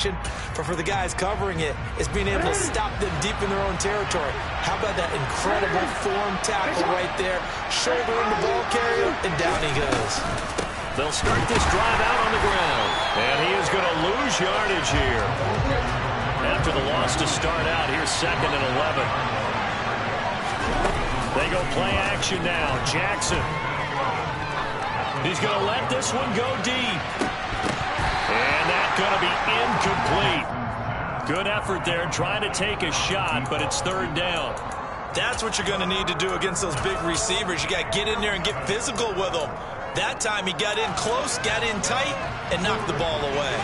But for the guys covering it, it's being able to stop them deep in their own territory. How about that incredible form tackle right there? Shoulder in the ball carrier, and down he goes. They'll start this drive out on the ground. And he is going to lose yardage here. After the loss to start out, here's 2nd and 11. They go play action now. Jackson. He's going to let this one go deep. And that's going to be incomplete. Good effort there trying to take a shot, but it's 3rd down. That's what you're going to need to do against those big receivers. You got to get in there and get physical with them. That time he got in close, got in tight, and knocked the ball away.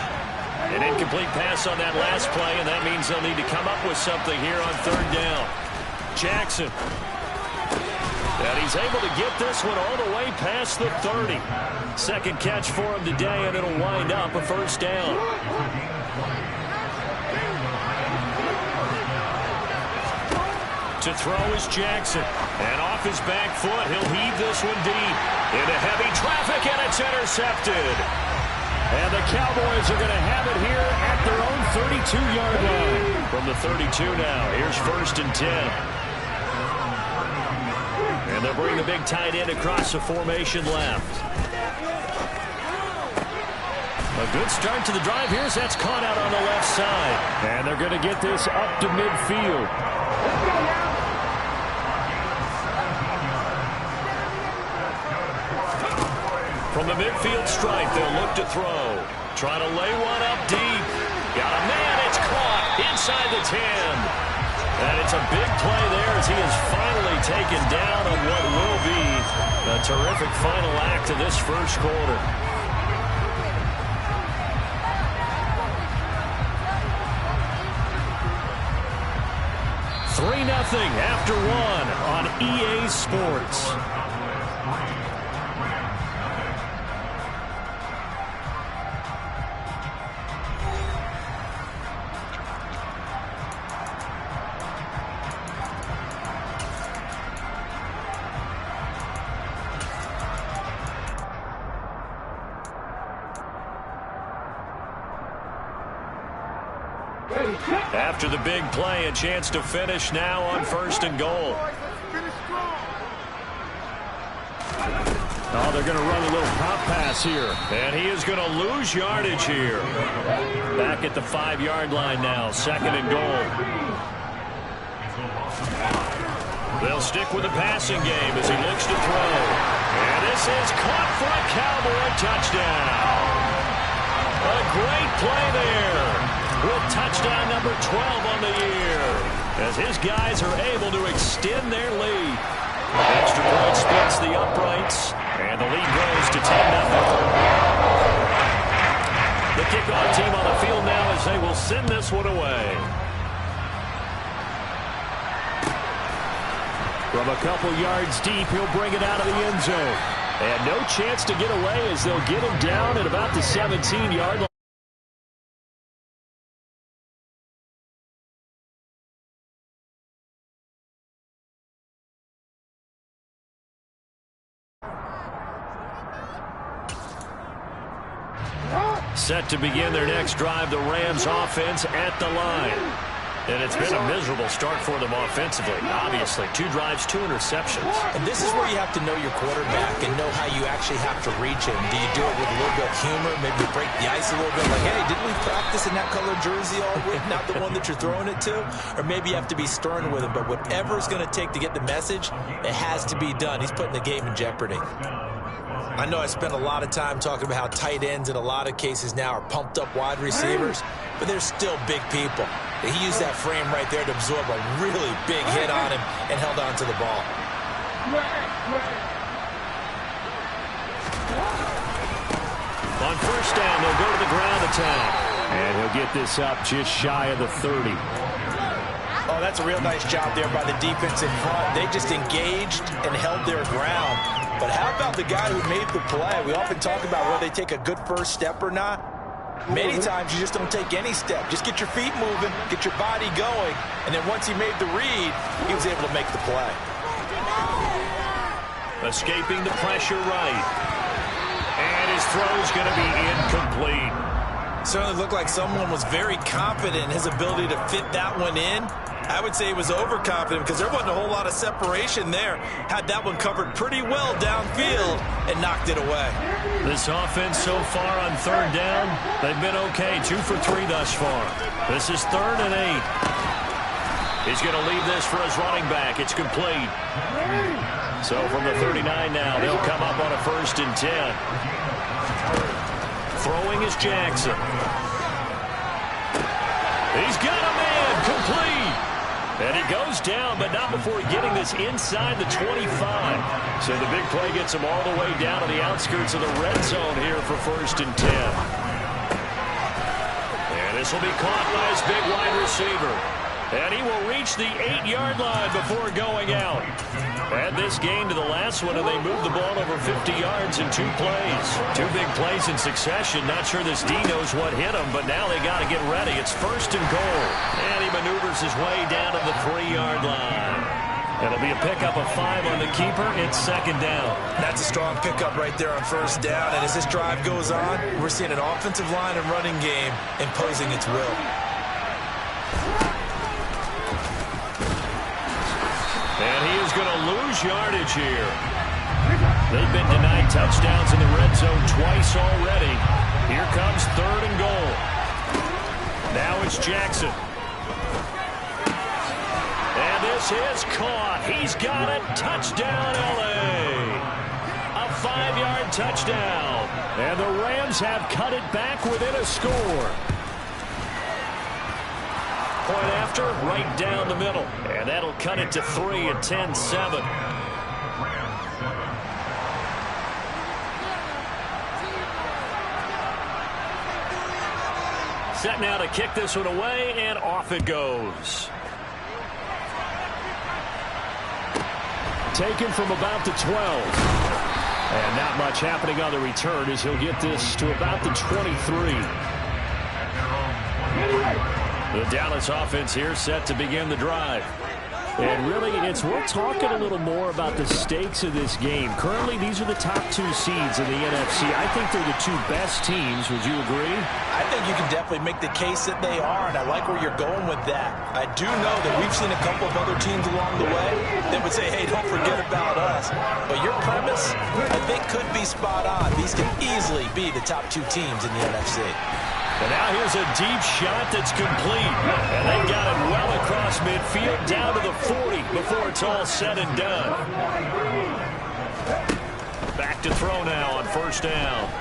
An incomplete pass on that last play, and that means they'll need to come up with something here on 3rd down. Jackson. And he's able to get this one all the way past the 30. Second catch for him today, and it'll wind up a 1st down. To throw is Jackson. And off his back foot, he'll heave this one deep. Into heavy traffic, and it's intercepted. And the Cowboys are going to have it here at their own 32-yard line. From the 32 now, here's 1st and 10. And they'll bring the big tight end across the formation left. A good start to the drive here as that's caught out on the left side. And they're going to get this up to midfield. From the midfield stripe, they'll look to throw. Trying to lay one up deep. Got a man, it's caught inside the 10. And it's a big play there as he is finally taken down on what will be a terrific final act of this first quarter. 3-0 after 1 on EA Sports. After the big play, a chance to finish now on 1st and goal. Oh, they're going to run a little pop pass here. And he is going to lose yardage here. Back at the 5-yard line now, 2nd and goal. They'll stick with the passing game as he looks to throw. And this is caught for a Cowboy touchdown. A great play there. With touchdown number 12 on the year, as his guys are able to extend their lead. Extra point splits the uprights, and the lead grows to 10-0. The kickoff team on the field now as they will send this one away. From a couple yards deep, he'll bring it out of the end zone. And no chance to get away as they'll get him down at about the 17-yard line. Set to begin their next drive, the Rams offense at the line. And it's been a miserable start for them offensively. Obviously, 2 drives, 2 interceptions. And this is where you have to know your quarterback and know how you actually have to reach him. Do you do it with a little bit of humor, maybe break the ice a little bit, like, hey, didn't we practice in that colored jersey all week, not the one that you're throwing it to? Or maybe you have to be stern with him, but whatever it's going to take to get the message, it has to be done. He's putting the game in jeopardy. I know I spent a lot of time talking about how tight ends in a lot of cases now are pumped up wide receivers, but they're still big people. He used that frame right there to absorb a really big hit on him and held on to the ball. On 1st down, they'll go to the ground attack. And he'll get this up just shy of the 30. Oh, that's a real nice job there by the defense in front. They just engaged and held their ground. But how about the guy who made the play? We often talk about whether they take a good first step or not. Many times you just don't take any step. Just get your feet moving, get your body going, and then once he made the read, he was able to make the play. Escaping the pressure right. And his throw is going to be incomplete. Certainly looked like someone was very confident in his ability to fit that one in. I would say he was overconfident because there wasn't a whole lot of separation there. Had that one covered pretty well downfield and knocked it away. This offense so far on third down, they've been okay. 2 for 3 thus far. This is 3rd and 8. He's going to leave this for his running back. It's complete. So from the 39 now, they'll come up on a 1st and 10. Throwing is Jackson. He's got a man, complete. And he goes down, but not before getting this inside the 25. So the big play gets him all the way down to the outskirts of the red zone here for 1st and 10. And this will be caught by his big wide receiver. And he will reach the 8-yard line before going out. Add this game to the last one, and they moved the ball over 50 yards in 2 plays. 2 big plays in succession. Not sure this D knows what hit him, but now they got to get ready. It's 1st and goal. And he maneuvers his way down to the 3-yard line. It'll be a pickup of 5 on the keeper. It's 2nd down. That's a strong pickup right there on 1st down. And as this drive goes on, we're seeing an offensive line and running game imposing its will. And he is going to lose yardage here. They've been denied touchdowns in the red zone twice already. Here comes 3rd and goal. Now it's Jackson. And this is caught. He's got it. Touchdown, L.A. A 5-yard touchdown. And the Rams have cut it back within a score. Point after, right down the middle. And that'll cut it to 3 at 10-7. Set now to kick this one away, and off it goes. Taken from about the 12. And not much happening on the return as he'll get this to about the 23. The Dallas offense here set to begin the drive. And really, it's worth talking a little more about the stakes of this game. Currently, these are the top 2 seeds in the NFC. I think they're the 2 best teams. Would you agree? I think you can definitely make the case that they are, and I like where you're going with that. I do know that we've seen a couple of other teams along the way that would say, hey, don't forget about us. But your premise, I think, could be spot on. These can easily be the top 2 teams in the NFC. And now here's a deep shot that's complete. And they got it well across midfield down to the 40 before it's all said and done. Back to throw now on 1st down.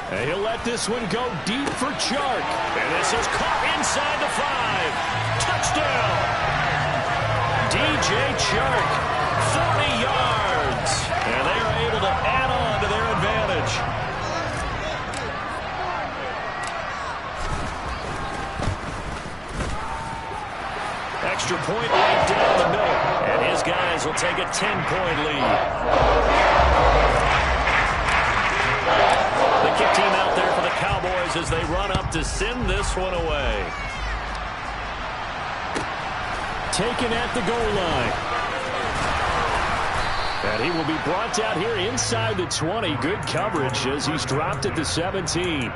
And he'll let this one go deep for Chark. And this is caught inside the 5. Touchdown. DJ Chark, 40 yards. And they are able to add on to their advantage. Extra point right down the middle. And his guys will take a 10-point lead. The kick team out there for the Cowboys as they run up to send this one away. Taken at the goal line. And he will be brought down here inside the 20. Good coverage as he's dropped at the 17.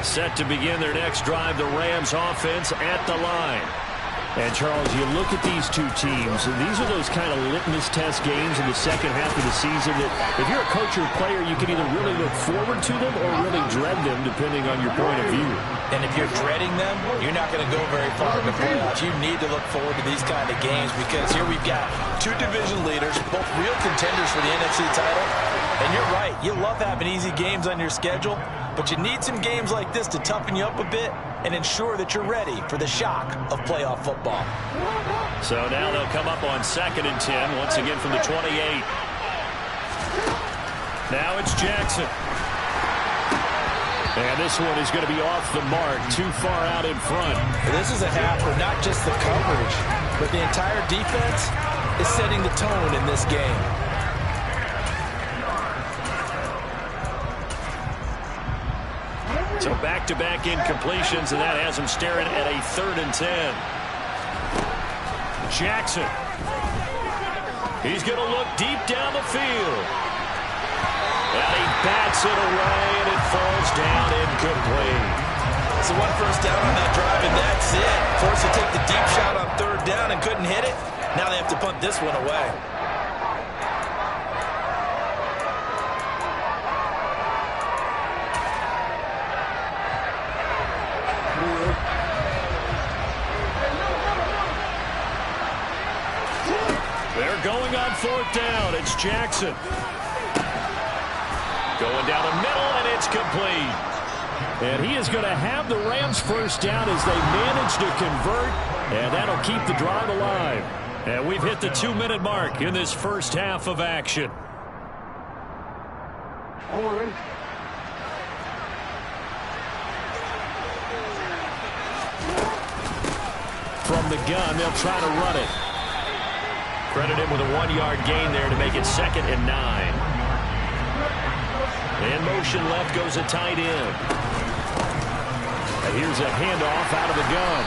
Set to begin their next drive, the Rams offense at the line. And, Charles, you look at these 2 teams, and these are those kind of litmus test games in the second half of the season that if you're a coach or player, you can either really look forward to them or really dread them, depending on your point of view. And if you're dreading them, you're not going to go very far in the playoffs. You need to look forward to these kind of games because here we've got 2 division leaders, both real contenders for the NFC title. And you're right, you love having easy games on your schedule, but you need some games like this to toughen you up a bit and ensure that you're ready for the shock of playoff football. So now they'll come up on 2nd and 10, once again from the 28. Now it's Jackson. And this one is going to be off the mark, too far out in front. This is a half where not just the coverage, but the entire defense is setting the tone in this game. So back-to-back incompletions, and that has him staring at a 3rd and 10. Jackson. He's going to look deep down the field. And he bats it away, and it falls down incomplete. So 1 first down on that drive, and that's it. Forced to take the deep shot on 3rd down and couldn't hit it. Now they have to punt this one away. They're going on 4th down. It's Jackson. Going down the middle, and it's complete. And he is going to have the Rams 1st down as they manage to convert, and that'll keep the drive alive. And we've hit the 2-minute mark in this first half of action. From the gun, they'll try to run it. Credit him with a 1-yard gain there to make it 2nd and 9. In motion left goes a tight end. And here's a handoff out of the gun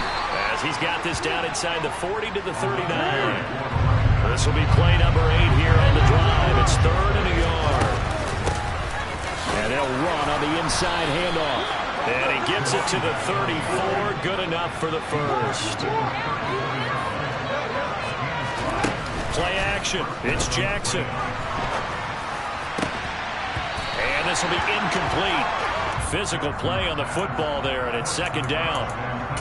as he's got this down inside the 40 to the 39. This will be play number 8 here on the drive. It's 3rd and a yard. And they'll run on the inside handoff. And he gets it to the 34. Good enough for the first. Play action. It's Jackson. And this will be incomplete. Physical play on the football there, and it's 2nd down.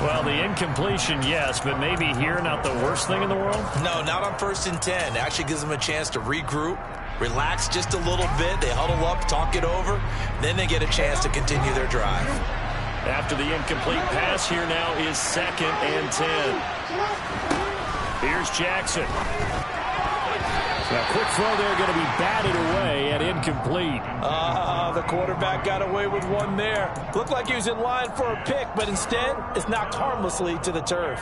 Well, the incompletion, yes, but maybe here not the worst thing in the world? No, not on 1st and 10. Actually gives them a chance to regroup, relax just a little bit. They huddle up, talk it over. Then they get a chance to continue their drive. After the incomplete pass, here now is 2nd and 10. Here's Jackson. A quick throw there going to be batted away and incomplete. The quarterback got away with one there. Looked like he was in line for a pick, but instead it's knocked harmlessly to the turf.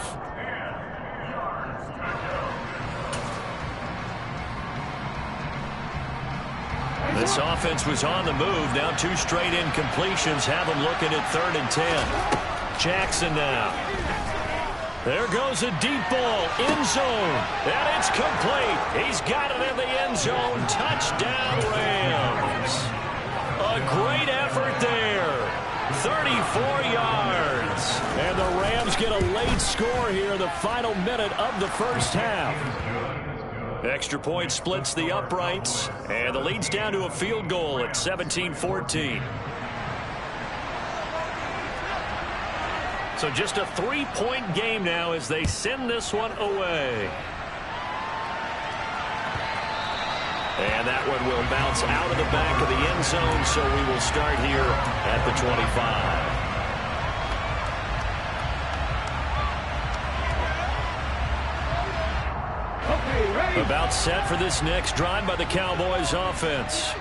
This offense was on the move. Now 2 straight incompletions have them looking at 3rd and 10. Jackson now. There goes a deep ball, end zone, and it's complete. He's got it in the end zone. Touchdown, Rams. A great effort there. 34 yards. And the Rams get a late score here in the final minute of the first half. Extra point splits the uprights, and the lead's down to a field goal at 17-14. So just a 3-point game now as they send this one away. And that one will bounce out of the back of the end zone, so we will start here at the 25. About set for this next drive by the Cowboys offense.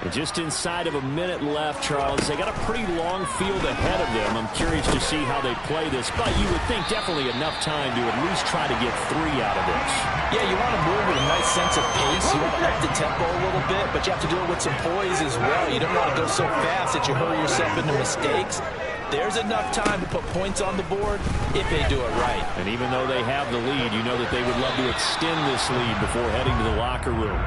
And just inside of a minute left, Charles. They got a pretty long field ahead of them. I'm curious to see how they play this, but you would think definitely enough time to at least try to get 3 out of this. Yeah, you want to move with a nice sense of pace. You want to up the tempo a little bit, but you have to do it with some poise as well. You don't want to go so fast that you hurry yourself into mistakes. There's enough time to put points on the board if they do it right. And even though they have the lead, you know that they would love to extend this lead before heading to the locker room.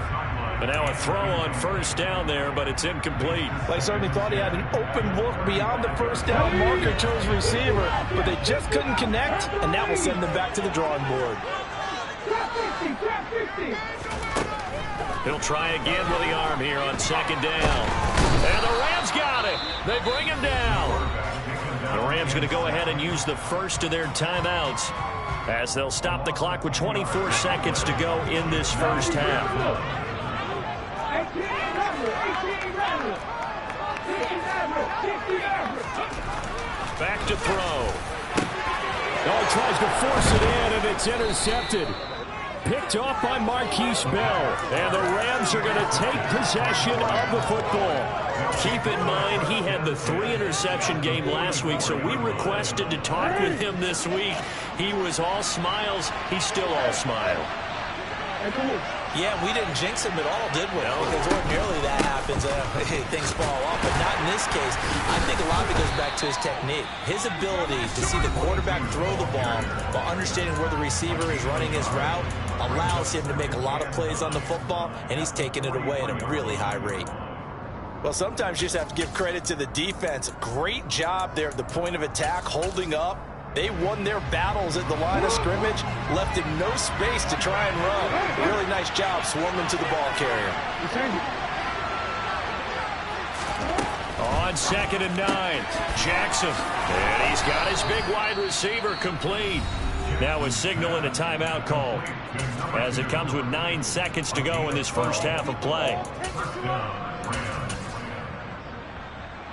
But now a throw on 1st down there, but it's incomplete. They certainly thought he had an open look beyond the 1st down marker to his receiver, but they just couldn't connect, and that will send them back to the drawing board. He'll try again with the arm here on 2nd down. And the Rams got it. They bring him down. The Rams going to go ahead and use the first of their timeouts as they'll stop the clock with 24 seconds to go in this first half. Back to throw. Oh, he tries to force it in, and it's intercepted. Picked off by Marquise Bell. And the Rams are going to take possession of the football. Keep in mind, he had the 3-interception game last week, so we requested to talk with him this week. He was all smiles. He's still all smile. Yeah, we didn't jinx him at all, did we? No. Because ordinarily that happens. Things fall off, but not in this case. I think a lot of it goes back to his technique. His ability to see the quarterback throw the ball while understanding where the receiver is running his route allows him to make a lot of plays on the football, and he's taking it away at a really high rate. Well, sometimes you just have to give credit to the defense. Great job there at the point of attack, holding up. They won their battles at the line of scrimmage, left him no space to try and run. Really nice job swarming to the ball carrier. On 2nd and 9, Jackson. And he's got his big wide receiver complete. Now a signal and a timeout call as it comes with 9 seconds to go in this first half of play.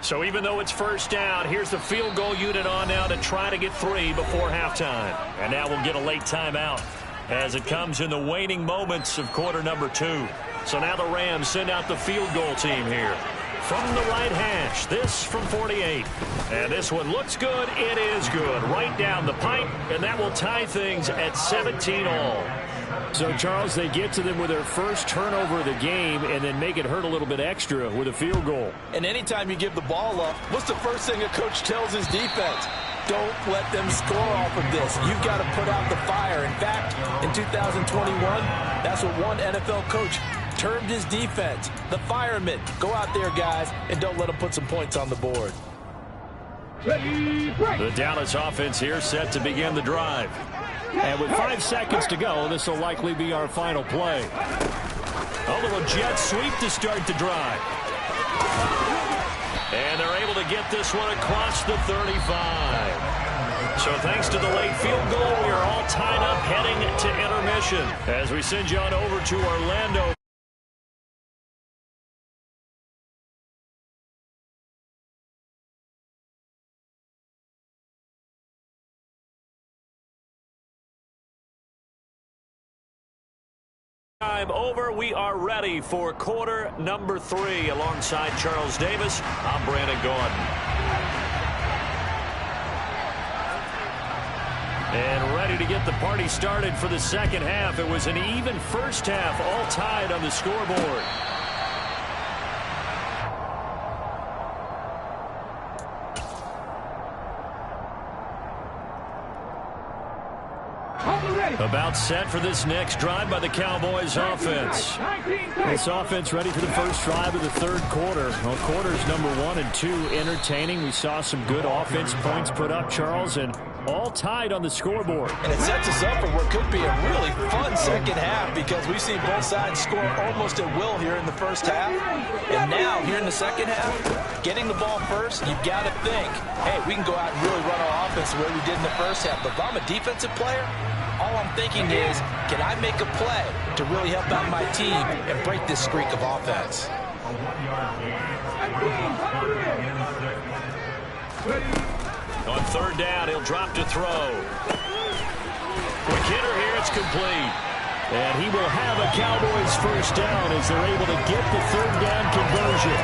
So even though it's first down, here's the field goal unit on now to try to get 3 before halftime. And now we'll get a late timeout as it comes in the waning moments of quarter number 2. So now the Rams send out the field goal team here. From the right hash, this from 48. And this one looks good. It is good. Right down the pipe, and that will tie things at 17 all. So, Charles, they get to them with their first turnover of the game and then make it hurt a little bit extra with a field goal. And anytime you give the ball up, what's the first thing a coach tells his defense? Don't let them score off of this. You've got to put out the fire. In fact, in 2021, that's what one NFL coach termed his defense, the firemen. Go out there, guys, and don't let them put some points on the board. The Dallas offense here set to begin the drive. And with 5 seconds to go, this will likely be our final play. A little jet sweep to start the drive. And they're able to get this one across the 35. So thanks to the late field goal, we are all tied up heading to intermission as we send you on over to Orlando. Time over. We are ready for quarter number 3. Alongside Charles Davis, I'm Brandon Gaudin. And ready to get the party started for the second half. It was an even first half, all tied on the scoreboard. About set for this next drive by the Cowboys offense. This offense ready for the first drive of the third quarter. Well, quarters number 1 and 2 entertaining. We saw some good offense points put up, Charles, and all tied on the scoreboard. And it sets us up for what could be a really fun second half because we've seen both sides score almost at will here in the first half. And now, here in the second half, getting the ball first, you've got to think, hey, we can go out and really run our offense the way we did in the first half. But if I'm a defensive player, all I'm thinking is, can I make a play to really help out my team and break this streak of offense? On third down, he'll drop to throw. Quick hitter here, it's complete. And he will have a Cowboys first down as they're able to get the third down conversion.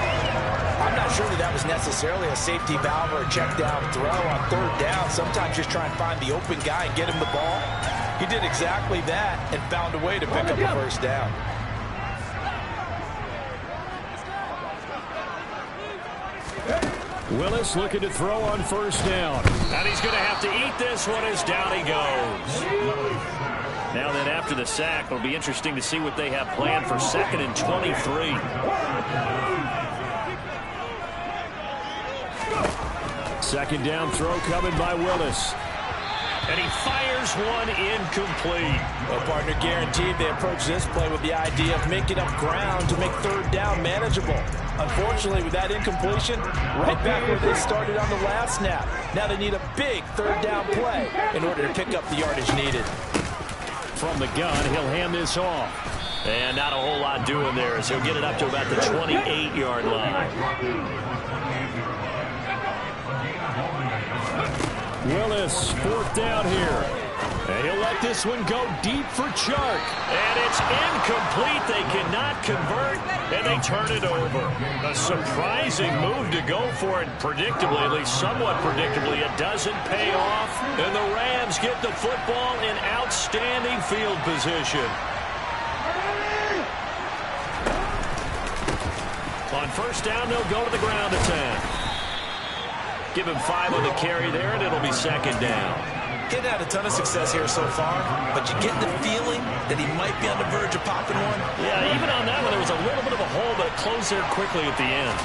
I'm not sure that was necessarily a safety valve or a check down throw on third down. Sometimes just try and find the open guy and get him the ball. He did exactly that and found a way to pick up a first down. Willis looking to throw on first down. And he's going to have to eat this one as down he goes. Now then, after the sack, it'll be interesting to see what they have planned for 2nd and 23. Second down throw coming by Willis. And he fires one incomplete. Well, partner, guaranteed they approach this play with the idea of making up ground to make third down manageable. Unfortunately, with that incompletion, right back where they started on the last snap. Now they need a big third down play in order to pick up the yardage needed. From the gun, he'll hand this off. And not a whole lot doing there as he'll get it up to about the 28-yard line. Willis, fourth down here. And he'll let this one go deep for Chark. And it's incomplete. They cannot convert, and they turn it over. A surprising move to go for it. Predictably, at least somewhat predictably, it doesn't pay off. And the Rams get the football in outstanding field position. first down, they'll go to the ground attack. Give him 5 on the carry there, and it'll be second down. Getting had a ton of success here so far, but you get the feeling that he might be on the verge of popping one. Yeah, even on that one, there was a little bit of a hole, but it closed there quickly at the end.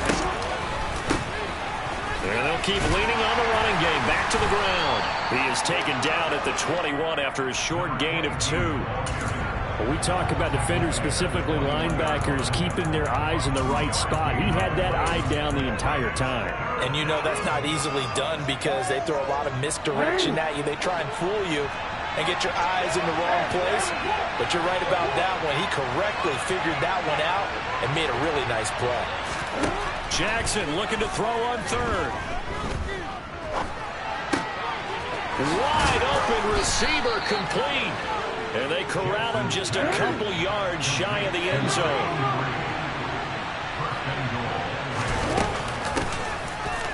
And they'll keep leaning on the running game. Back to the ground. He is taken down at the 21 after a short gain of 2. When we talk about defenders, specifically linebackers, keeping their eyes in the right spot. He had that eye down the entire time. And you know that's not easily done because they throw a lot of misdirection at you. They try and fool you and get your eyes in the wrong place. But you're right about that one. He correctly figured that one out and made a really nice play. Jackson looking to throw on third. Wide open receiver complete. And they corral him just a couple yards shy of the end zone.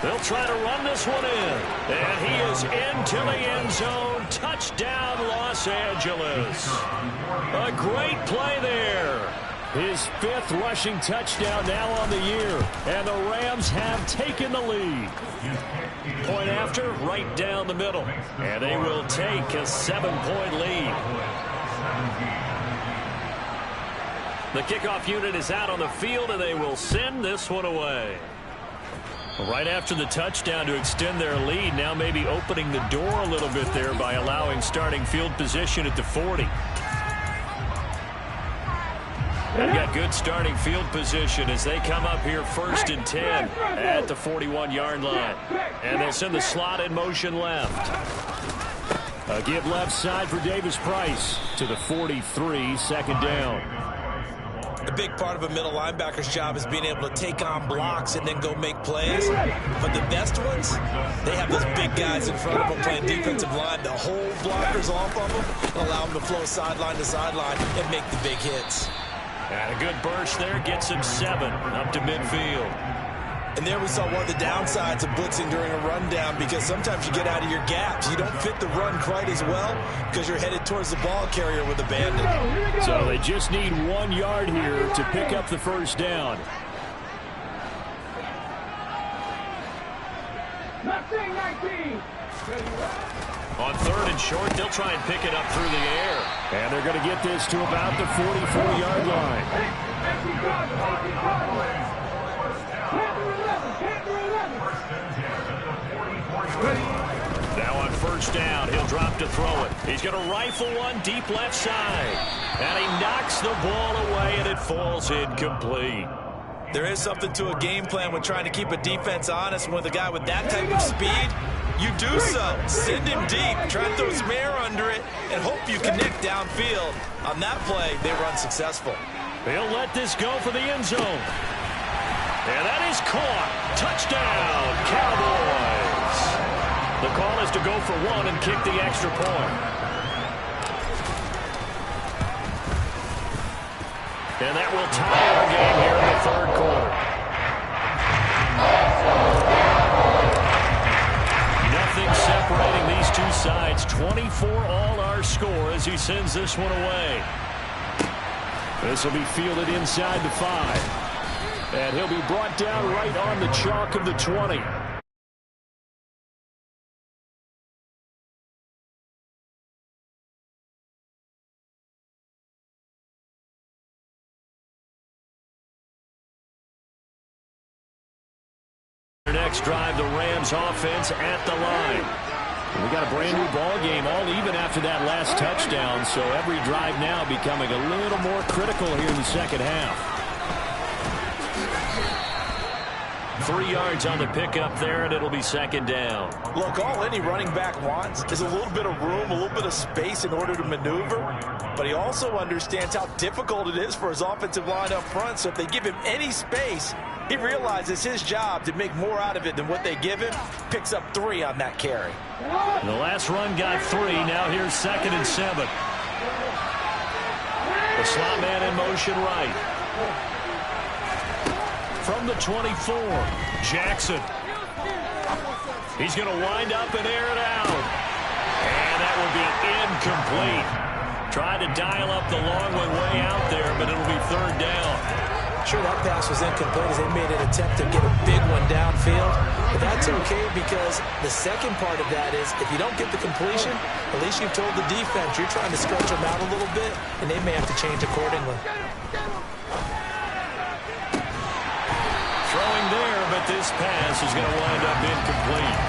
They'll try to run this one in. And he is into the end zone. Touchdown, Los Angeles. A great play there. His 5th rushing touchdown now on the year. And the Rams have taken the lead. Point after, right down the middle. And they will take a 7-point lead. The kickoff unit is out on the field, and they will send this one away. Right after the touchdown to extend their lead, now maybe opening the door a little bit there by allowing starting field position at the 40. They've got good starting field position as they come up here 1st and 10 at the 41-yard line. And they'll send the slot in motion left. A give left side for Davis Price to the 43, second down. A big part of a middle linebacker's job is being able to take on blocks and then go make plays. But the best ones, they have those big guys in front of them playing defensive line. The whole blockers off of them and allow them to flow sideline to sideline and make the big hits. And a good burst there gets him 7 up to midfield. And there we saw one of the downsides of blitzing during a rundown because sometimes you get out of your gaps. You don't fit the run quite as well because you're headed towards the ball carrier with a bandit. So they just need 1 yard here to pick up the first down. On 3rd and short, they'll try and pick it up through the air. And they're going to get this to about the 44-yard line. Now on 1st down, he'll drop to throw it. He's going to rifle one deep left side. And he knocks the ball away, and it falls incomplete. There is something to a game plan with trying to keep a defense honest. With a guy with that type of speed, you do so. Send him deep. Try and throw some air under it and hope you connect downfield. On that play, they were unsuccessful. They'll let this go for the end zone. And that is caught. Touchdown, Cowboys. The call is to go for 1 and kick the extra point. And that will tie our game here in the 3rd quarter. Nothing separating these two sides. 24-all our score as he sends this one away. This will be fielded inside the 5. And he'll be brought down right on the chalk of the 20. Next drive, the Rams offense at the line. We got a brand new ball game, all even after that last touchdown, so every drive now becoming a little more critical here in the second half. 3 yards on the pickup there, and it'll be second down. Look, all any running back wants is a little bit of room, a little bit of space in order to maneuver, but he also understands how difficult it is for his offensive line up front, so if they give him any space, he realizes his job to make more out of it than what they give him. Picks up 3 on that carry. The last run got 3. Now here's 2nd and 7. The slot man in motion right. From the 24, Jackson. He's going to wind up and air it out. And that will be incomplete. Tried to dial up the long one way out there, but it'll be 3rd down. sure that pass was incomplete as they made an attempt to get a big one downfield. But that's okay because the second part of that is if you don't get the completion, at least you've told the defense you're trying to stretch them out a little bit, and they may have to change accordingly. Throwing there, but this pass is going to wind up incomplete.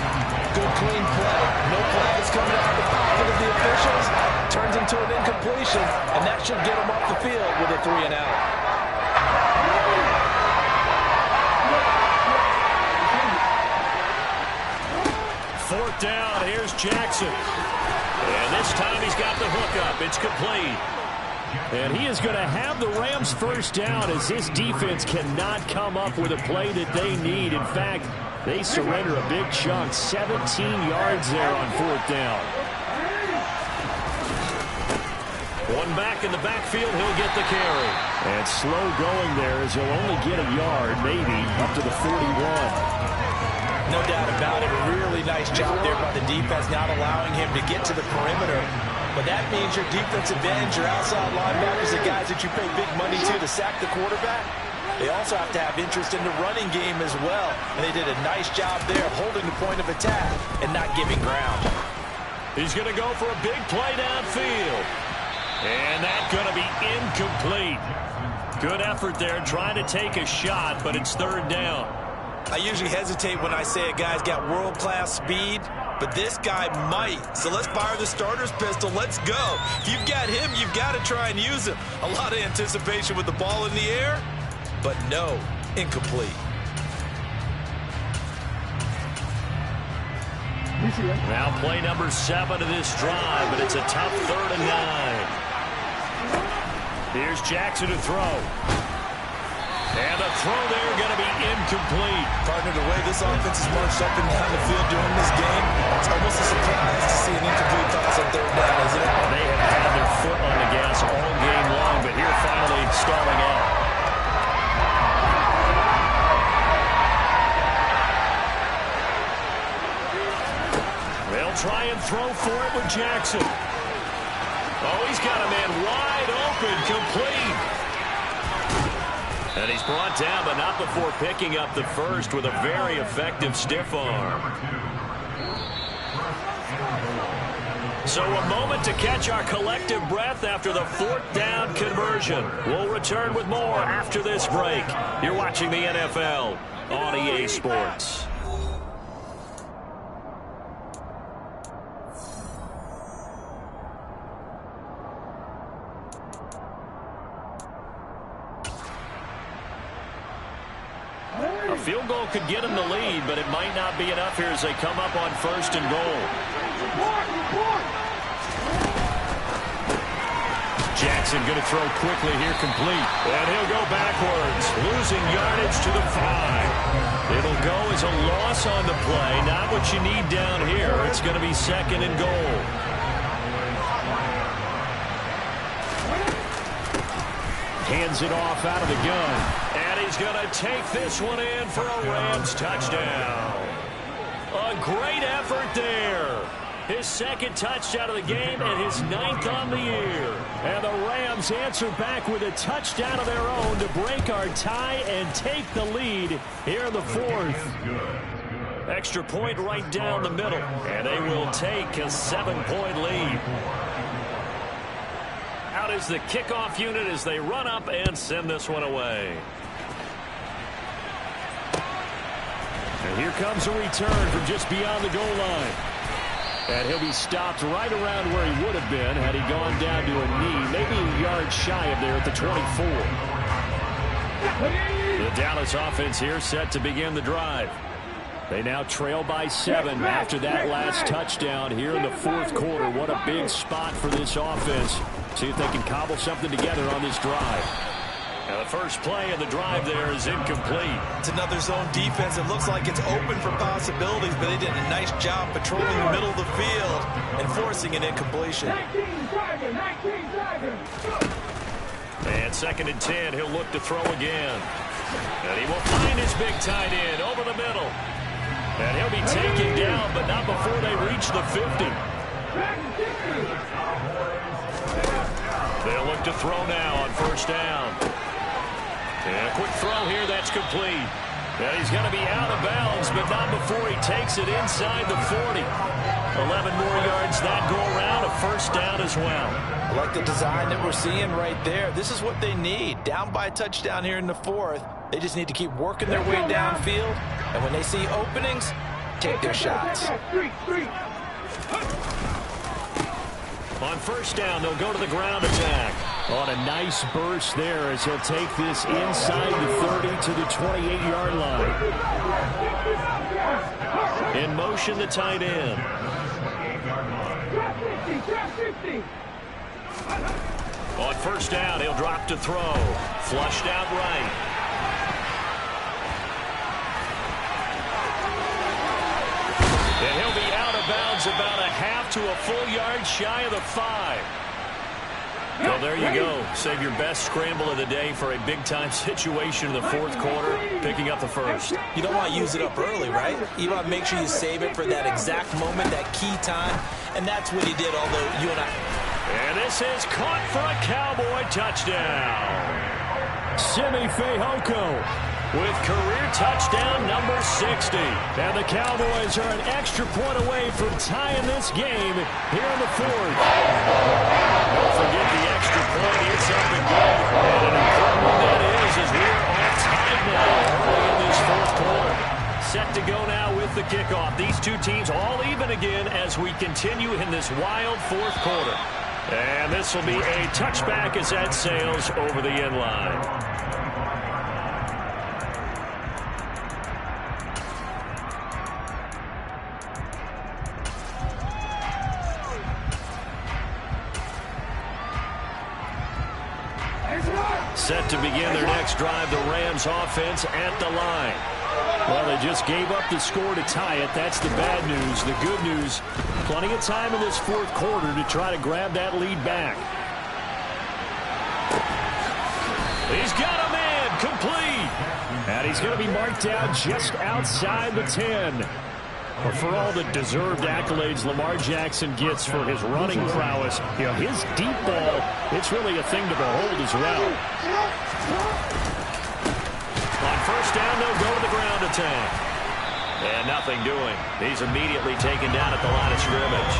Good clean play. No flags coming out of the pocket of the officials. Turns into an incompletion, and that should get them off the field with a 3-and-out. Fourth down, here's Jackson. And this time he's got the hook up. It's complete. And he is going to have the Rams first down as this defense cannot come up with a play that they need. In fact, they surrender a big chunk, 17 yards there on fourth down. One back in the backfield, he'll get the carry. And slow going there as he'll only get a yard, maybe, up to the 41. No doubt about it. A really nice job there by the defense, not allowing him to get to the perimeter. But that means your defensive ends, your outside linebackers, the guys that you pay big money to sack the quarterback, they also have to have interest in the running game as well. And they did a nice job there holding the point of attack and not giving ground. He's going to go for a big play downfield. And that's going to be incomplete. Good effort there trying to take a shot, but it's third down. I usually hesitate when I say a guy's got world-class speed, but this guy might. So let's fire the starter's pistol. Let's go. If you've got him, you've got to try and use him. A lot of anticipation with the ball in the air, but no, incomplete. Now play number 7 of this drive, but it's a tough 3rd and 9. Here's Jackson to throw. And the throw there going to be incomplete. Partner, the way this offense is marched up and down the field during this game, it's almost a surprise to see an incomplete toss on third down, isn't it? They have had their foot on the gas all game long, but here finally stalling out. They'll try and throw for it with Jackson. Oh, he's got a man wide open, complete. And he's brought down, but not before picking up the first with a very effective stiff arm. So a moment to catch our collective breath after the 4th down conversion. We'll return with more after this break. You're watching the NFL on EA Sports. A field goal could get him the lead, but it might not be enough here as they come up on 1st and goal. Jackson going to throw quickly here, complete. And he'll go backwards, losing yardage to the 5. It'll go as a loss on the play. Not what you need down here. It's going to be 2nd and goal. Hands it off out of the gun. And he's going to take this one in for a Rams touchdown. A great effort there. His 2nd touchdown of the game and his 9th on the year. And the Rams answer back with a touchdown of their own to break our tie and take the lead here in the 4th. Extra point right down the middle. And they will take a 7-point lead. Out is the kickoff unit as they run up and send this one away. And here comes a return from just beyond the goal line. And he'll be stopped right around where he would have been had he gone down to a knee, maybe a yard shy of there at the 24. The Dallas offense here set to begin the drive. They now trail by 7 after that last touchdown here in the 4th quarter. What a big spot for this offense. See if they can cobble something together on this drive. And the first play of the drive there is incomplete. It's another zone defense. It looks like it's open for possibilities, but they did a nice job patrolling the middle of the field and forcing an incompletion. And 2nd and 10, he'll look to throw again. And he will find his big tight end over the middle. And he'll be taken down, but not before they reach the 50. They'll look to throw now on 1st down. And a quick throw here that's complete. And he's going to be out of bounds, but not before he takes it inside the 40. 11 more yards that go around, a first down as well. I like the design that we're seeing right there. This is what they need. Down by a touchdown here in the fourth. They just need to keep working their way downfield. And when they see openings, take their shots. On first down, they'll go to the ground attack. On a nice burst there as he'll take this inside the 30 to the 28-yard line. In motion, the tight end. On first down, he'll drop to throw. Flushed out right. And he'll be out of bounds about a half to a full yard shy of the 5. Well, there you go. Save your best scramble of the day for a big-time situation in the fourth quarter, picking up the first. You don't want to use it up early, right? You want to make sure you save it for that exact moment, that key time, and that's what he did, although you and I... And this is caught for a Cowboy touchdown. Simi Fehoko with career touchdown number 60. And the Cowboys are an extra point away from tying this game here in the fourth. Don't forget the extra point. It's up and good. And an important one that is, as we are all tied now early in this fourth quarter. Set to go now with the kickoff. These two teams all even again as we continue in this wild fourth quarter. And this will be a touchback as that sails over the end line. Set to begin their next drive, the Rams offense at the line. Well, they just gave up the score to tie it. That's the bad news. The good news, plenty of time in this fourth quarter to try to grab that lead back. He's got a man, complete. And he's going to be marked out just outside the 10. But for all the deserved accolades Lamar Jackson gets for his running prowess, you know, his deep ball, it's really a thing to behold as well. On first down, they'll go to the ground attack. And nothing doing. He's immediately taken down at the line of scrimmage.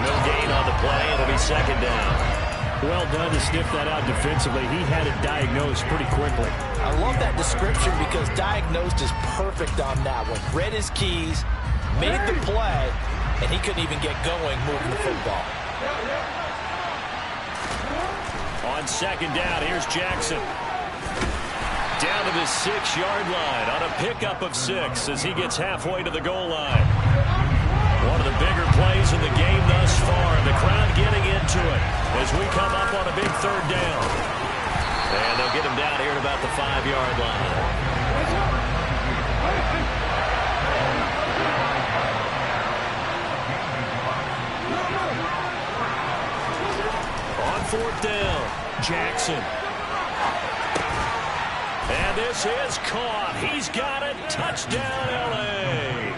No gain on the play. It'll be second down. Well done to sniff that out defensively. He had it diagnosed pretty quickly. I love that description because diagnosed is perfect on that one. Read his keys, made the play, and he couldn't even get going moving the football. On second down, here's Jackson. Down to the 6-yard line on a pickup of 6 as he gets halfway to the goal line. One of the bigger plays in the game thus far. The crowd getting into it as we come up on a big third down. And they'll get him down here at about the 5-yard line. On fourth down, Jackson. And this is caught. He's got it. Touchdown, L.A.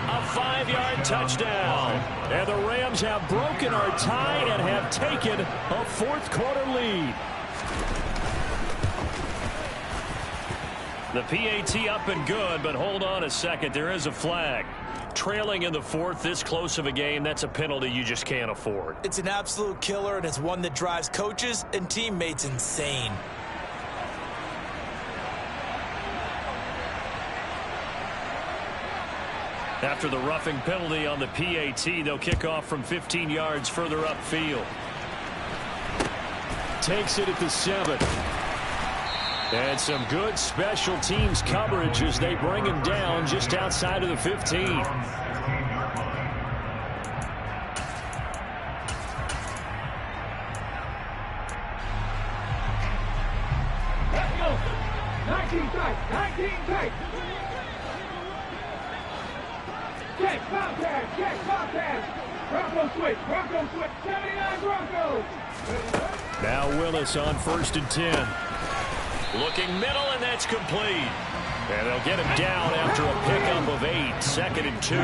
A 5-yard touchdown. And the Rams have broken our tie and have taken a fourth quarter lead. The PAT up and good, but hold on a second. There is a flag. Trailing in the fourth, this close of a game, that's a penalty you just can't afford. It's an absolute killer, and it's one that drives coaches and teammates insane. After the roughing penalty on the PAT, they'll kick off from 15 yards further upfield. Takes it at the 7. And some good special teams coverage as they bring him down just outside of the 15. Let's go. 19 tight. 19 tight. Check, contact, check, contact. Bronco switch, 79 Broncos. Now Willis on 1st and 10. Looking middle, and that's complete. And they'll get him down after a pickup of 8, 2nd and 2.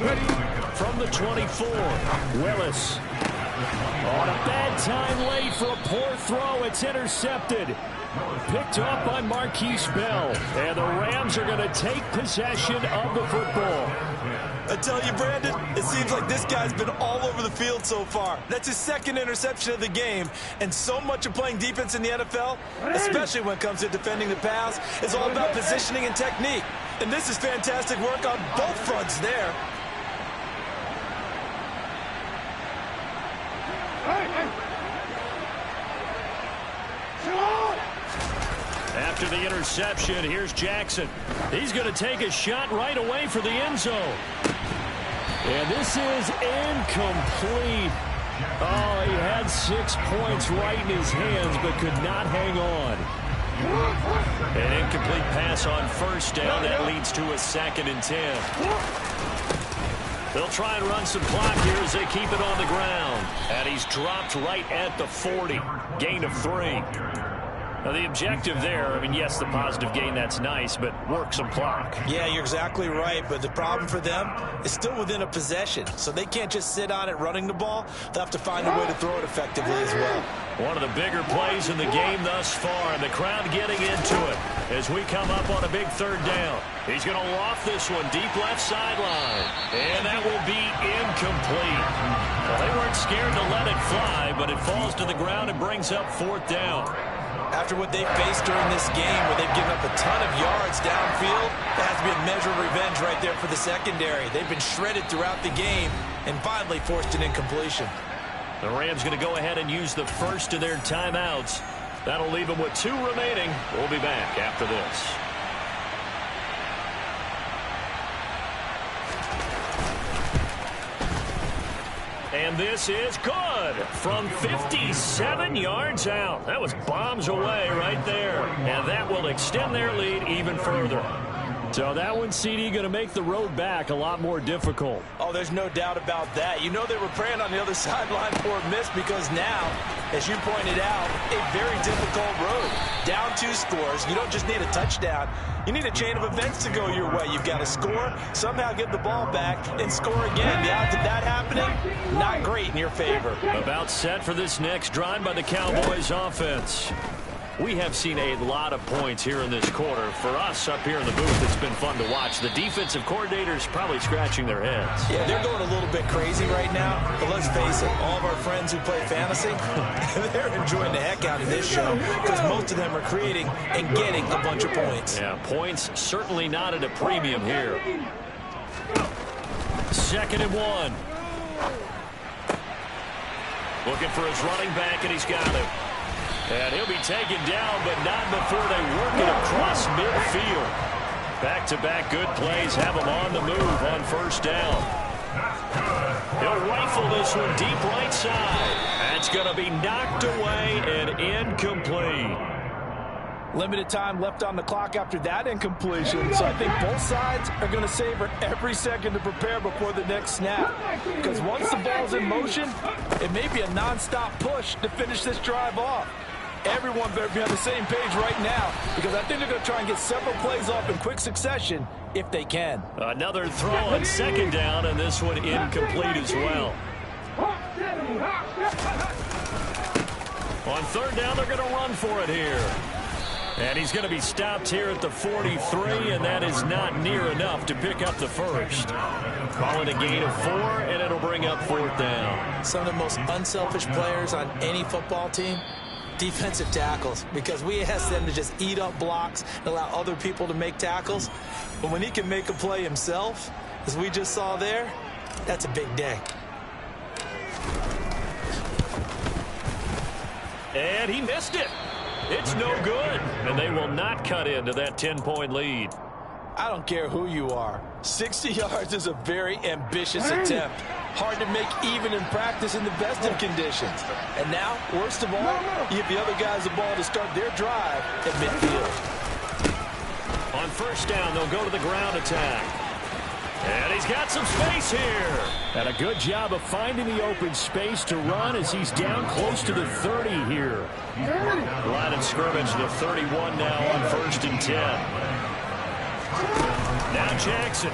Ready. From the 24, Willis. On a bad time late for a poor throw. It's intercepted. Picked off by Marquise Bell. And the Rams are going to take possession of the football. I tell you, Brandon, it seems like this guy's been all over the field so far. That's his second interception of the game. And so much of playing defense in the NFL, especially when it comes to defending the pass, is all about positioning and technique. And this is fantastic work on both fronts there. After the interception, here's Jackson. He's going to take a shot right away for the end zone. And this is incomplete. Oh, he had 6 points right in his hands, but could not hang on. An incomplete pass on first down. That leads to a 2nd and 10. They'll try and run some clock here as they keep it on the ground. And he's dropped right at the 40. Gain of 3. Now, the objective there, I mean, yes, the positive gain, that's nice, but work some clock. Yeah, you're exactly right, but the problem for them is still within a possession, so they can't just sit on it running the ball. They'll have to find a way to throw it effectively as well. One of the bigger plays in the game thus far, and the crowd getting into it as we come up on a big 3rd down. He's going to loft this one deep left sideline, and that will be incomplete. Well, they weren't scared to let it fly, but it falls to the ground and brings up 4th down. After what they faced during this game, where they've given up a ton of yards downfield, that has to be a measure of revenge right there for the secondary. They've been shredded throughout the game and finally forced an incompletion. The Rams going to go ahead and use the first of their timeouts. That'll leave them with 2 remaining. We'll be back after this. And this is good from 57 yards out. That was bombs away right there. And that will extend their lead even further. So that one, CD, going to make the road back a lot more difficult. Oh, there's no doubt about that. You know they were praying on the other sideline for a miss because now, as you pointed out, a very difficult road. Down 2 scores. You don't just need a touchdown. You need a chain of events to go your way. You've got to score, somehow get the ball back, and score again. The odds of that happening, not great in your favor. About set for this next drive by the Cowboys offense. We have seen a lot of points here in this quarter. For us up here in the booth, it's been fun to watch. The defensive coordinators probably scratching their heads. Yeah, they're going a little bit crazy right now. But let's face it, all of our friends who play fantasy, they're enjoying the heck out of this show because most of them are creating and getting a bunch of points. Yeah, points certainly not at a premium here. 2nd and 1. Looking for his running back, and he's got it. And he'll be taken down, but not before they work it across midfield. Back-to-back good plays have him on the move on 1st down. He'll rifle this one deep right side. That's going to be knocked away and incomplete. Limited time left on the clock after that incompletion, so I think both sides are going to savor every second to prepare before the next snap. Because once the ball's in motion, it may be a non-stop push to finish this drive off. Everyone better be on the same page right now because I think they're going to try and get several plays off in quick succession if they can. Another throw on 2nd down, and this one incomplete as well. On 3rd down, they're going to run for it here. And he's going to be stopped here at the 43, and that is not near enough to pick up the first. Call it a gain of 4, and it'll bring up 4th down. Some of the most unselfish players on any football team, defensive tackles, because we ask them to just eat up blocks and allow other people to make tackles. But when he can make a play himself, as we just saw there, that's a big day. And he missed it. It's no good. And they will not cut into that 10-point lead. I don't care who you are. 60 yards is a very ambitious attempt. Hard to make even in practice in the best of conditions. And now, worst of all, you give the other guys the ball to start their drive at midfield. On 1st down, they'll go to the ground attack. And he's got some space here. And a good job of finding the open space to run as he's down close to the 30 here. Line of scrimmage, the 31 now on 1st and 10. Now Jackson.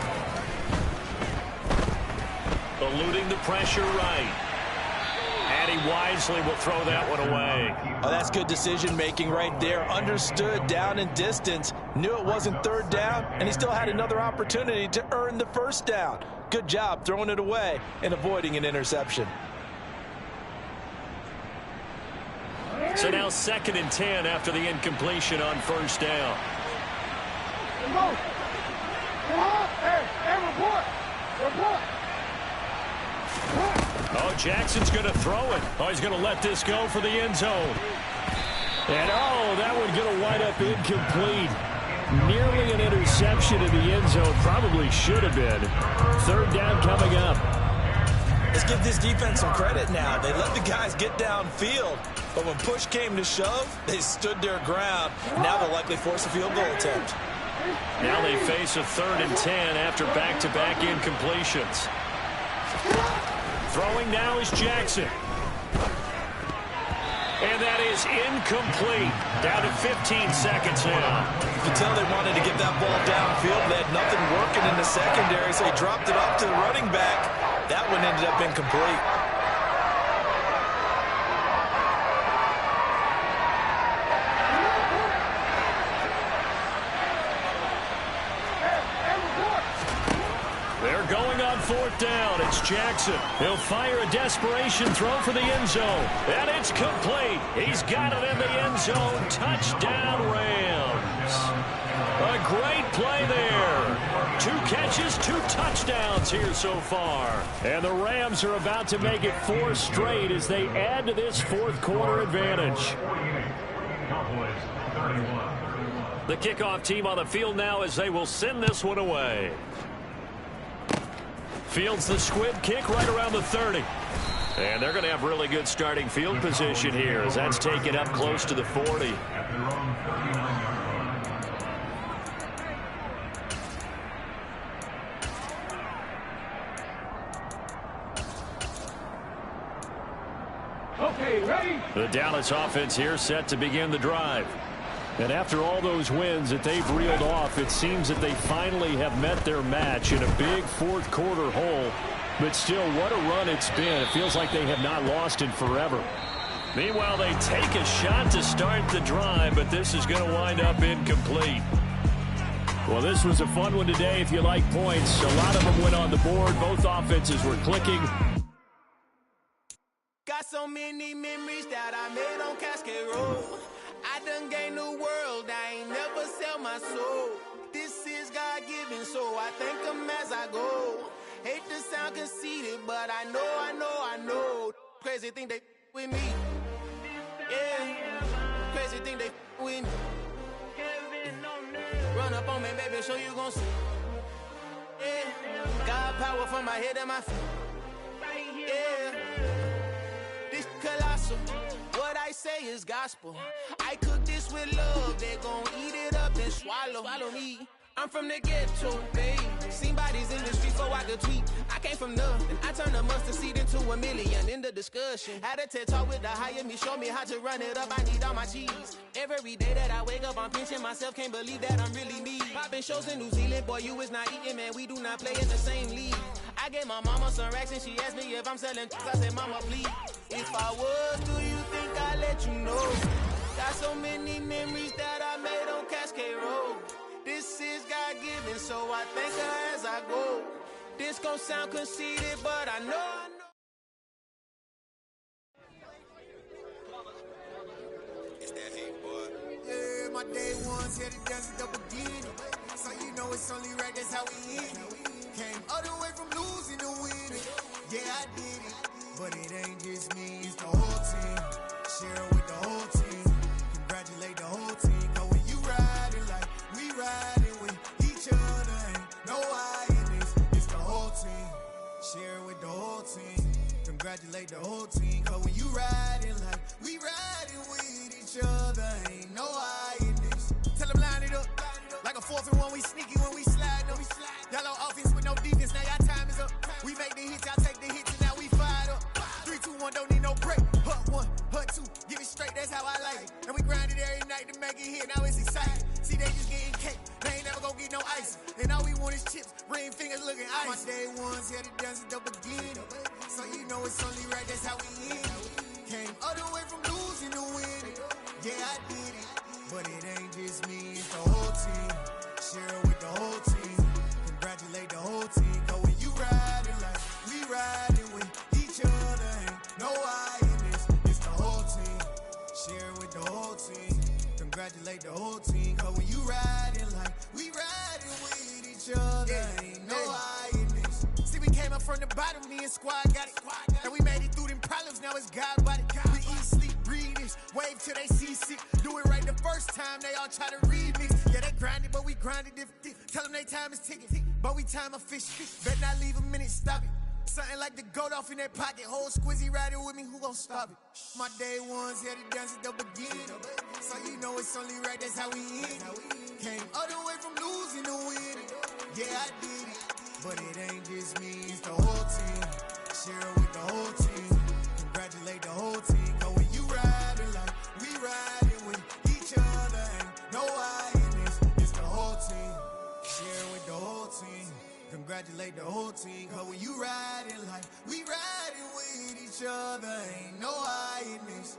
Eluding the pressure right. And he wisely will throw that one away. Oh, that's good decision-making right there. Understood down and distance. Knew it wasn't third down, and he still had another opportunity to earn the first down. Good job throwing it away and avoiding an interception. So now 2nd and 10 after the incompletion on first down. Oh, Jackson's going to throw it. Oh, he's going to let this go for the end zone. And, that one's going to wind up incomplete. Nearly an interception in the end zone. Probably should have been. 3rd down coming up. Let's give this defense some credit now. They let the guys get downfield, but when push came to shove, they stood their ground. Now they'll likely force a field goal attempt. Now they face a 3rd and 10 after back-to-back incompletions. Throwing now is Jackson. And that is incomplete. Down to 15 seconds now. You could tell they wanted to get that ball downfield. They had nothing working in the secondary, so they dropped it off to the running back. That one ended up incomplete. They're going on 4th down. It's Jackson. He'll fire a desperation throw for the end zone. And it's complete. He's got it in the end zone. Touchdown, Rams. A great play there. 2 catches, 2 touchdowns here so far. And the Rams are about to make it 4 straight as they add to this 4th quarter advantage. The kickoff team on the field now as they will send this one away. Fields the squib kick right around the 30. And they're going to have really good starting field position here as that's taken up close to the 40. Okay, ready? The Dallas offense here set to begin the drive. And after all those wins that they've reeled off, it seems that they finally have met their match in a big 4th quarter hole. But still, what a run it's been. It feels like they have not lost in forever. Meanwhile, they take a shot to start the drive, but this is going to wind up incomplete. Well, this was a fun one today if you like points. A lot of them went on the board. Both offenses were clicking. Got so many memories that I made on Cascade Road. I done gained the world, I ain't never sell my soul. This is God-given, so I thank him as I go. Hate to sound conceited, but I know. Crazy thing they with me. Yeah, crazy thing they with me. Run up on me, baby, show you gon' see. Yeah, God power from my head and my feet. Yeah, this colossal. What I say is gospel. I cook this with love. They gon' eat it up and swallow me. I'm from the ghetto, babe. Seen bodies in the streets so I could tweet. I came from nothing. I turned a mustard seed into $1 million in the discussion. Had a TED talk with the higher me, show me how to run it up. I need all my cheese. Every day that I wake up, I'm pinching myself. Can't believe that I'm really me. Popping shows in New Zealand, boy, you is not eating, man. We do not play in the same league. I gave my mama some racks and she asked me if I'm selling. I said, mama, please. If I was, do you think I'd let you know? Got so many memories that I made on Cascade Road. This is God-given, so I thank her as I go. This gon' sound conceited, but I know. It's that hate, boy. Yeah, my day ones here to dance at the beginning. So you know it's only right, that's how we end it. Came all the way from losing to winning. Yeah, I did it. But it ain't just me, it's the whole team. Share it with the whole team. Congratulate the whole team. Cause when you riding like we riding with each other, ain't no I in this. It's the whole team. Share it with the whole team. Congratulate the whole team. Cause when you riding like we riding with each other, ain't no I in this. Tell them line it up. Like a 4th and 1, we sneaky when we slide them. Y'all on offense with no defense, now y'all time is up. We make the hits, y'all take the hits, and now we fired up. 3, 2, 1, don't need no break. Hut 1, hut 2, give it straight, that's how I like it. And we grind it every night to make it hit, now it's exciting. See, they just getting cake, they ain't never gonna get no ice. And all we want is chips, ring fingers looking ice. My day ones here to dance at the beginning. So you know it's only right, that's how we end it. Came all the way from losing to winning. Yeah, I did it. But it ain't just me, it's the whole team. Share it with the whole team. Congratulate the whole team. Cause when you riding like we riding with each other, ain't no I in this. It's the whole team. Share it with the whole team. Congratulate the whole team. Cause when you riding like we riding with each other, ain't no I in this. See, we came up from the bottom, me and squad got it. And we made it through them problems, now it's God body. We eat, sleep, breathe this, wave till they see sick. Do it right the first time, they all try to remix. Yeah, they grinded, but we grinded different. Tell them they time is ticking, but we time a fish. Bet not leave a minute, stop it. Something like the goat off in that pocket. Whole squizzy riding with me, who gon' stop it? My day ones here to dance at the beginning. So you know it's only right, that's how we end it. Came all the way from losing to winning. Yeah, I did it. But it ain't just me, it's the whole team. Share it with the whole team. Congratulate the whole team. Cause when you riding like we riding with each other, ain't no I in this. It's the whole team. Share it with the whole team. Congratulate the whole team. Cause when you riding like we riding with each other, ain't no I in this.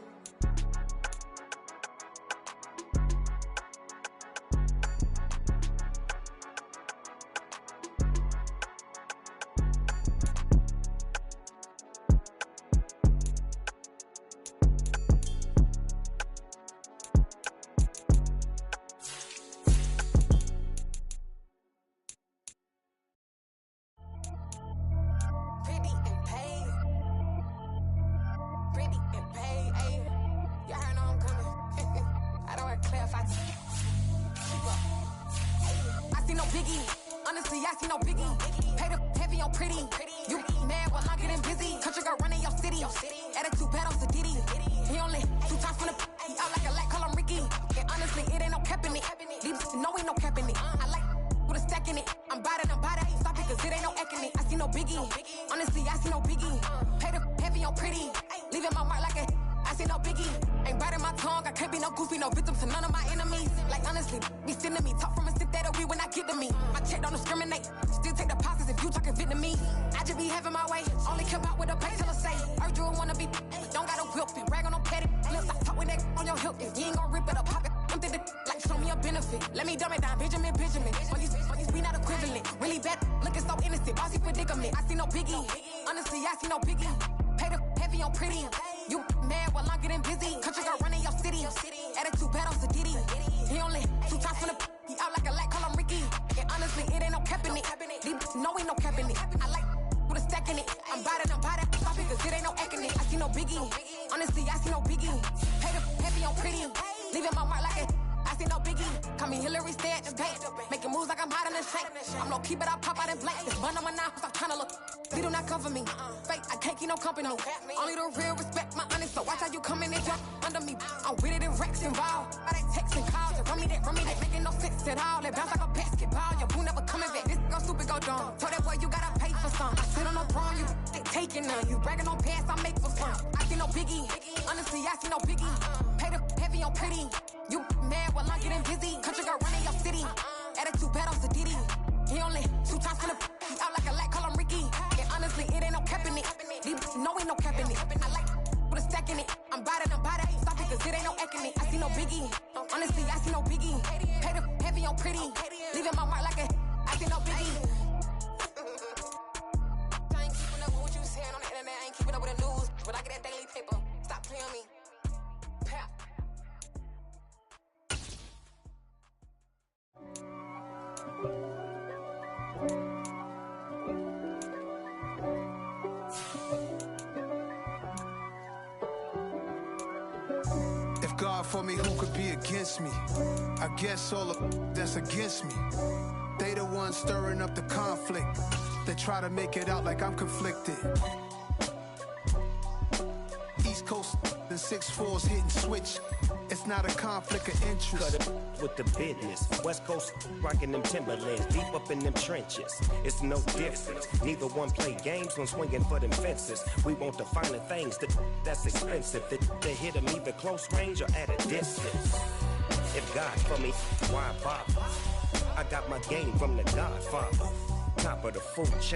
Only the real respect my honest, so watch how you come in and jump under me. I'm with it in Rex involved. All they texting calls and run me that, making no sense at all. They bounce like a basketball, your boo never coming back. This go stupid, go dumb. Told that boy you gotta pay for some. I sit on no throne, you taking none. You bragging on past, I make for fun. I see no biggie, honestly I see no biggie. Pay the heavy on pretty. You mad while I'm getting busy. Country girl running your city. Attitude bad on Diddy. He only 2 times from the out like a light, call him Ricky. And honestly, it ain't no cap in it. No, ain't no cap in it. I like with a stack in it. I'm body. Stop it, cause it ain't no acting it. I see no biggie. Honestly, I see no biggie. Pay the heavy on pretty. Leaving my mark like a. I see no biggie. I ain't keeping up with what you saying on the internet. I ain't keeping up with the news. But I get that daily paper. Stop playing me. Pap. God for me, who could be against me? I guess all of that's against me. They the ones stirring up the conflict. They try to make it out like I'm conflicted. East Coast and 6'4's hitting switch. It's not a conflict of interest. Cut it with the business. West Coast rocking them Timberlands, deep up in them trenches. It's no difference. Neither one play games when swinging for them fences. We want the finer things that's expensive. They hit them either close range or at a distance. If God for me, why bother? I got my game from the Godfather. Top of the food chain.